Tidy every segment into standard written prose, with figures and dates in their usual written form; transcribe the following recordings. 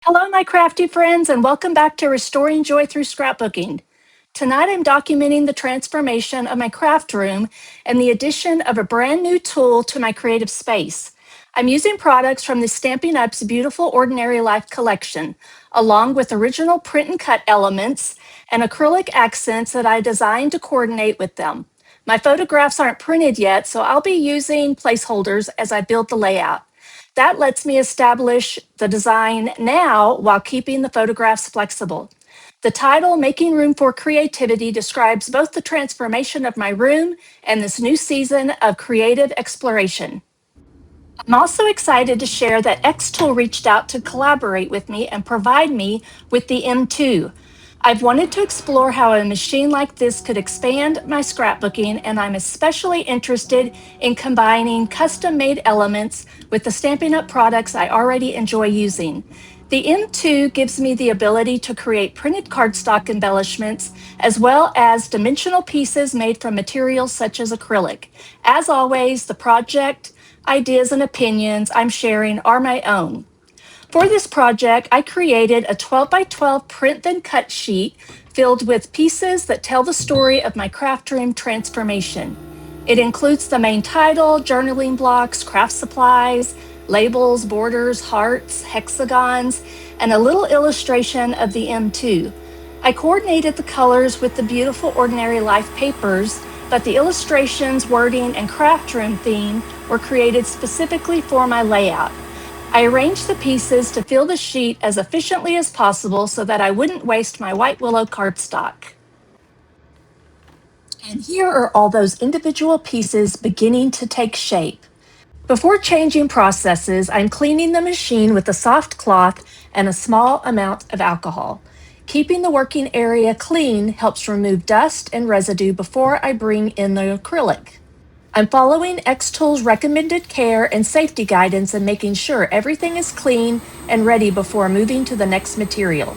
Hello, my crafty friends, and welcome back to Restoring Joy Through Scrapbooking. Tonight, I'm documenting the transformation of my craft room and the addition of a brand new tool to my creative space. I'm using products from the Stampin' Up's Beautiful Ordinary Life collection, along with original print and cut elements and acrylic accents that I designed to coordinate with them. My photographs aren't printed yet, so I'll be using placeholders as I build the layout. That lets me establish the design now while keeping the photographs flexible. The title, Making Room for Creativity, describes both the transformation of my room and this new season of creative exploration. I'm also excited to share that xTool reached out to collaborate with me and provide me with the M2. I've wanted to explore how a machine like this could expand my scrapbooking, and I'm especially interested in combining custom-made elements with the Stampin' Up products I already enjoy using. The M2 gives me the ability to create printed cardstock embellishments as well as dimensional pieces made from materials such as acrylic. As always, the project, ideas, and opinions I'm sharing are my own. For this project, I created a 12 by 12 print then cut sheet filled with pieces that tell the story of my craft room transformation. It includes the main title, journaling blocks, craft supplies, labels, borders, hearts, hexagons, and a little illustration of the M2. I coordinated the colors with the Beautiful Ordinary Life papers, but the illustrations, wording, and craft room theme were created specifically for my layout. I arranged the pieces to fill the sheet as efficiently as possible so that I wouldn't waste my white willow cardstock. And here are all those individual pieces beginning to take shape. Before changing processes, I'm cleaning the machine with a soft cloth and a small amount of alcohol. Keeping the working area clean helps remove dust and residue before I bring in the acrylic. I'm following xTool's recommended care and safety guidance and making sure everything is clean and ready before moving to the next material.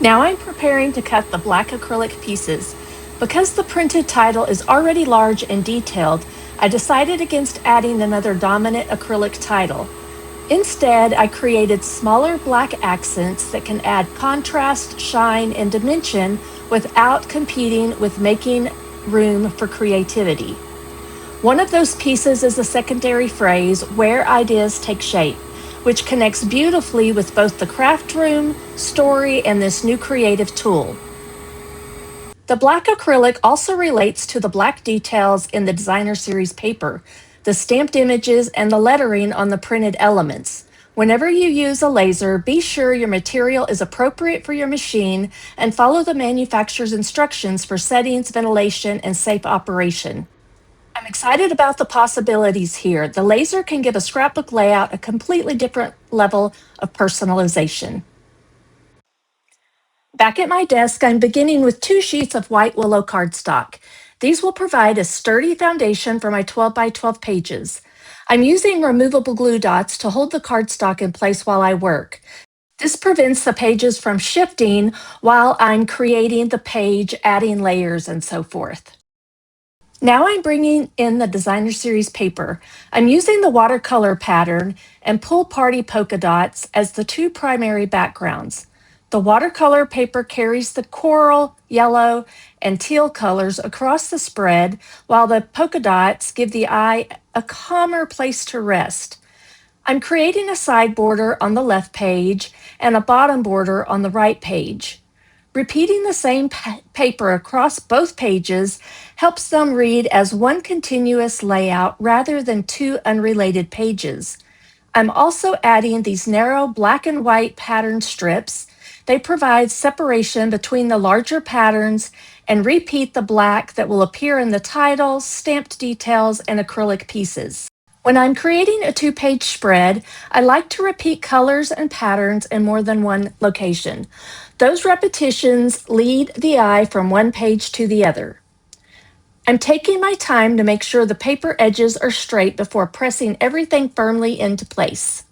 Now I'm preparing to cut the black acrylic pieces. Because the printed title is already large and detailed, I decided against adding another dominant acrylic title. Instead, I created smaller black accents that can add contrast, shine, and dimension without competing with making room for creativity. One of those pieces is the secondary phrase, where ideas take shape, which connects beautifully with both the craft room, story, and this new creative tool. The black acrylic also relates to the black details in the designer series paper, the stamped images, and the lettering on the printed elements. Whenever you use a laser, be sure your material is appropriate for your machine and follow the manufacturer's instructions for settings, ventilation, and safe operation. I'm excited about the possibilities here. The laser can give a scrapbook layout a completely different level of personalization. Back at my desk, I'm beginning with 2 sheets of white willow cardstock. These will provide a sturdy foundation for my 12 by 12 pages. I'm using removable glue dots to hold the cardstock in place while I work. This prevents the pages from shifting while I'm creating the page, adding layers, and so forth. Now I'm bringing in the designer series paper. I'm using the watercolor pattern and Pool Party polka dots as the 2 primary backgrounds. The watercolor paper carries the coral, yellow, and teal colors across the spread, while the polka dots give the eye a calmer place to rest. I'm creating a side border on the left page and a bottom border on the right page. Repeating the same paper across both pages helps them read as one continuous layout rather than 2 unrelated pages. I'm also adding these narrow black and white pattern strips. They provide separation between the larger patterns and repeat the black that will appear in the titles, stamped details, and acrylic pieces. When I'm creating a 2-page spread, I like to repeat colors and patterns in more than one location. Those repetitions lead the eye from one page to the other. I'm taking my time to make sure the paper edges are straight before pressing everything firmly into place.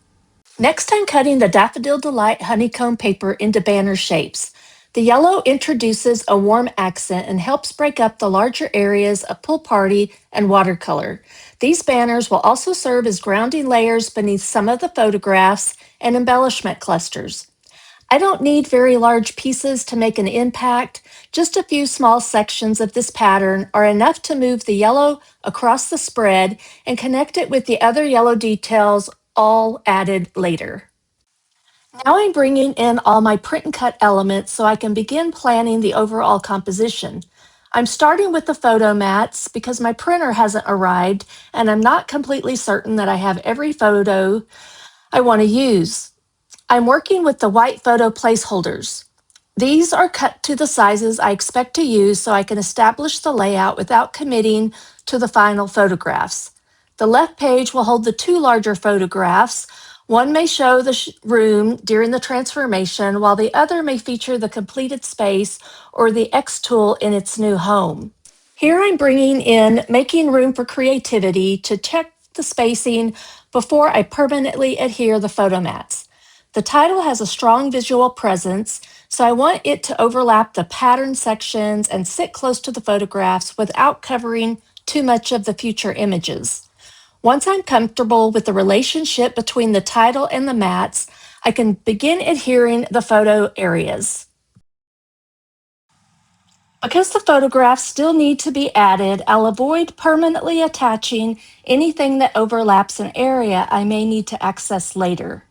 Next, I'm cutting the Daffodil Delight honeycomb paper into banner shapes. The yellow introduces a warm accent and helps break up the larger areas of Pool Party and watercolor. These banners will also serve as grounding layers beneath some of the photographs and embellishment clusters. I don't need very large pieces to make an impact. Just a few small sections of this pattern are enough to move the yellow across the spread and connect it with the other yellow details, all added later. Now I'm bringing in all my print and cut elements so I can begin planning the overall composition. I'm starting with the photo mats because my printer hasn't arrived and I'm not completely certain that I have every photo I want to use. I'm working with the white photo placeholders. These are cut to the sizes I expect to use so I can establish the layout without committing to the final photographs. The left page will hold the two larger photographs. One may show the room during the transformation, while the other may feature the completed space or the xTool in its new home. Here I'm bringing in making room for creativity to check the spacing before I permanently adhere the photo mats. The title has a strong visual presence, so I want it to overlap the pattern sections and sit close to the photographs without covering too much of the future images. Once I'm comfortable with the relationship between the title and the mats, I can begin adhering the photo areas. Because the photographs still need to be added, I'll avoid permanently attaching anything that overlaps an area I may need to access later.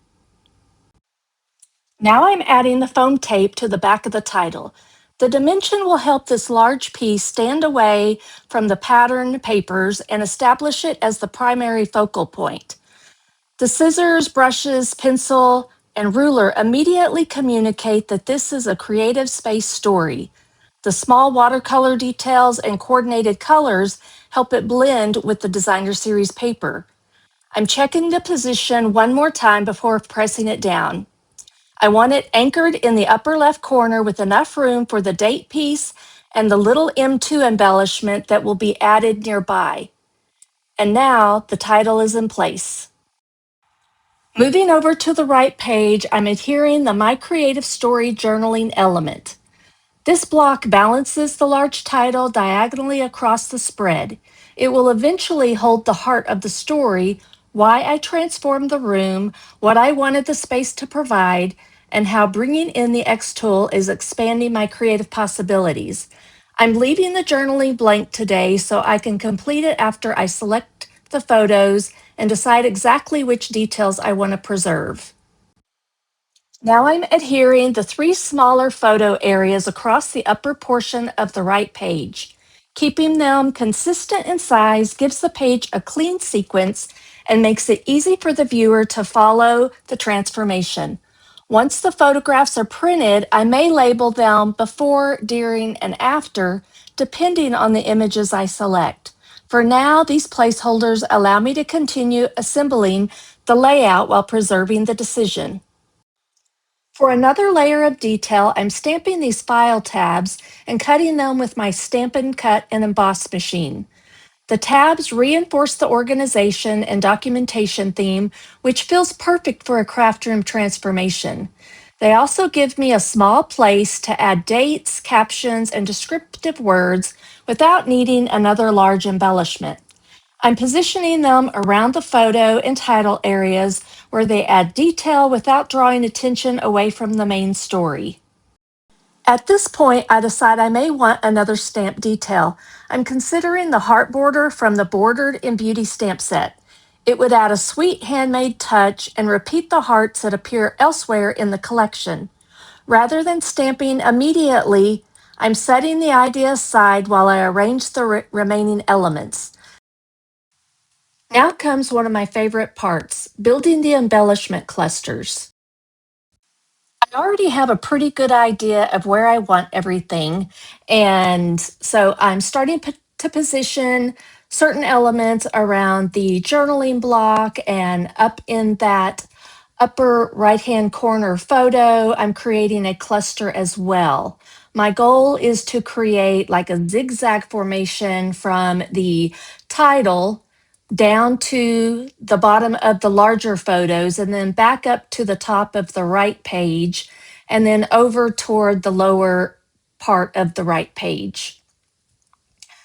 Now I'm adding the foam tape to the back of the title. The dimension will help this large piece stand away from the pattern papers and establish it as the primary focal point. The scissors, brushes, pencil, and ruler immediately communicate that this is a creative space story. The small watercolor details and coordinated colors help it blend with the designer series paper. I'm checking the position one more time before pressing it down. I want it anchored in the upper left corner with enough room for the date piece and the little M2 embellishment that will be added nearby. And now the title is in place. Moving over to the right page, I'm adhering the My Creative Story journaling element. This block balances the large title diagonally across the spread. It will eventually hold the heart of the story, why I transformed the room, what I wanted the space to provide, and how bringing in the xTool is expanding my creative possibilities. I'm leaving the journaling blank today so I can complete it after I select the photos and decide exactly which details I want to preserve. Now I'm adhering the three smaller photo areas across the upper portion of the right page. Keeping them consistent in size gives the page a clean sequence and makes it easy for the viewer to follow the transformation. Once the photographs are printed, I may label them before, during, and after, depending on the images I select. For now, these placeholders allow me to continue assembling the layout while preserving the decision. For another layer of detail, I'm stamping these file tabs and cutting them with my Stampin' Cut and Emboss machine. The tabs reinforce the organization and documentation theme, which feels perfect for a craft room transformation. They also give me a small place to add dates, captions, and descriptive words without needing another large embellishment. I'm positioning them around the photo and title areas where they add detail without drawing attention away from the main story. At this point, I decide I may want another stamp detail. I'm considering the heart border from the Bordered in Beauty stamp set. It would add a sweet handmade touch and repeat the hearts that appear elsewhere in the collection. Rather than stamping immediately, I'm setting the idea aside while I arrange the remaining elements. Now comes one of my favorite parts, building the embellishment clusters. I already have a pretty good idea of where I want everything. And so I'm starting to position certain elements around the journaling block and up in that upper right-hand corner photo, I'm creating a cluster as well. My goal is to create like a zigzag formation from the title down to the bottom of the larger photos and then back up to the top of the right page and then over toward the lower part of the right page.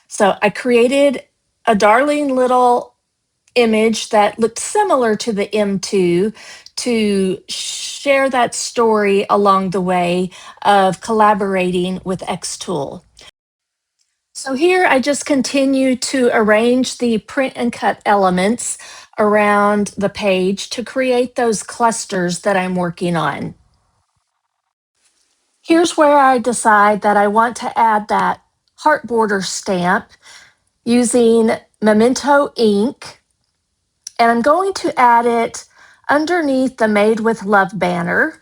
So I created a darling little image that looked similar to the M2 to share that story along the way of collaborating with xTool. So here I just continue to arrange the print and cut elements around the page to create those clusters that I'm working on. Here's where I decide that I want to add that heart border stamp using Memento ink, and I'm going to add it underneath the Made with Love banner.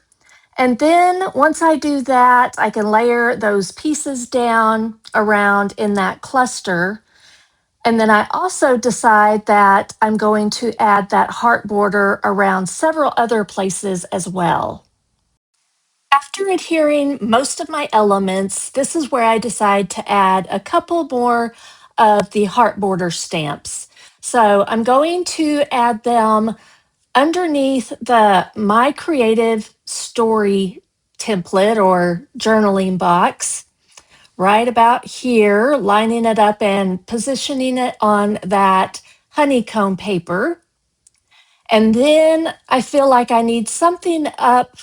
And then once I do that, I can layer those pieces down around in that cluster. And then I also decide that I'm going to add that heart border around several other places as well. After adhering most of my elements, this is where I decide to add a couple more of the heart border stamps. So I'm going to add them underneath the My Creative Story template or journaling box, right about here, lining it up and positioning it on that honeycomb paper. And then I feel like I need something up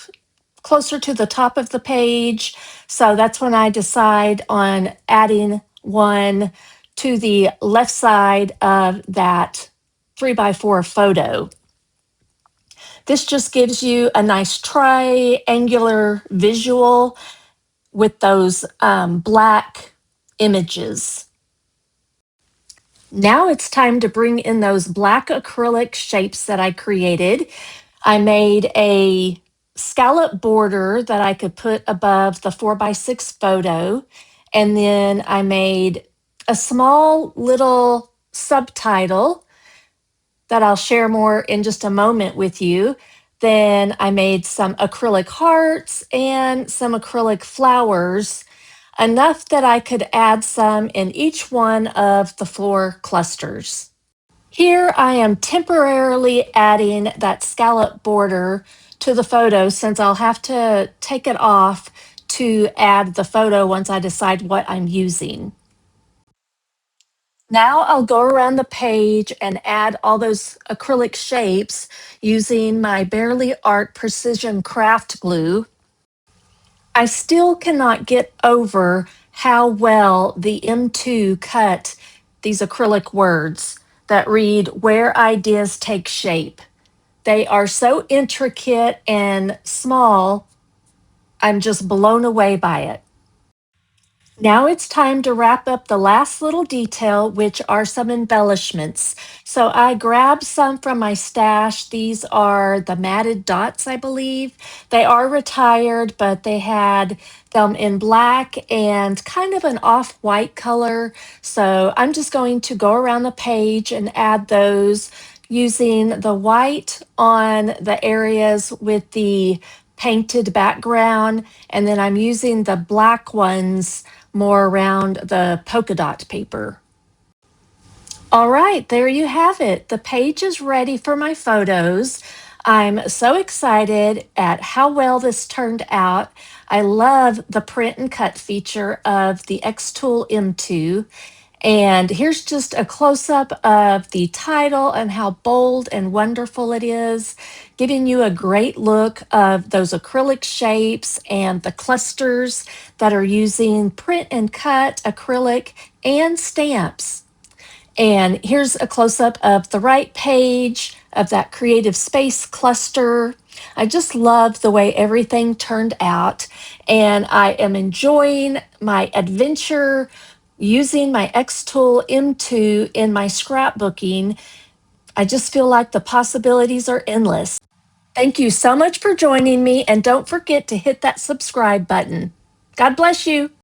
closer to the top of the page. So that's when I decide on adding one to the left side of that 3x4 photo. This just gives you a nice triangular visual with those black images. Now it's time to bring in those black acrylic shapes that I created. I made a scallop border that I could put above the 4x6 photo. And then I made a small little subtitle that I'll share more in just a moment with you. Then I made some acrylic hearts and some acrylic flowers, enough that I could add some in each one of the 4 clusters. Here I am temporarily adding that scallop border to the photo since I'll have to take it off to add the photo once I decide what I'm using. Now I'll go around the page and add all those acrylic shapes using my Barely Art Precision Craft Glue. I still cannot get over how well the M2 cut these acrylic words that read, "Where ideas take shape." They are so intricate and small, I'm just blown away by it. Now it's time to wrap up the last little detail, which are some embellishments. So I grabbed some from my stash. These are the matted dots, I believe. They are retired, but they had them in black and kind of an off-white color. So I'm just going to go around the page and add those using the white on the areas with the painted background, and then I'm using the black ones more around the polka dot paper. All right, there you have it. The page is ready for my photos. I'm so excited at how well this turned out. I love the print and cut feature of the xTool M2. And here's just a close-up of the title and how bold and wonderful it is, giving you a great look of those acrylic shapes and the clusters that are using print and cut, acrylic, and stamps. And here's a close-up of the right page of that creative space cluster. I just love the way everything turned out, and I am enjoying my adventure using my xTool M2 in my scrapbooking. I just feel like the possibilities are endless. Thank you so much for joining me, and don't forget to hit that subscribe button. God bless you.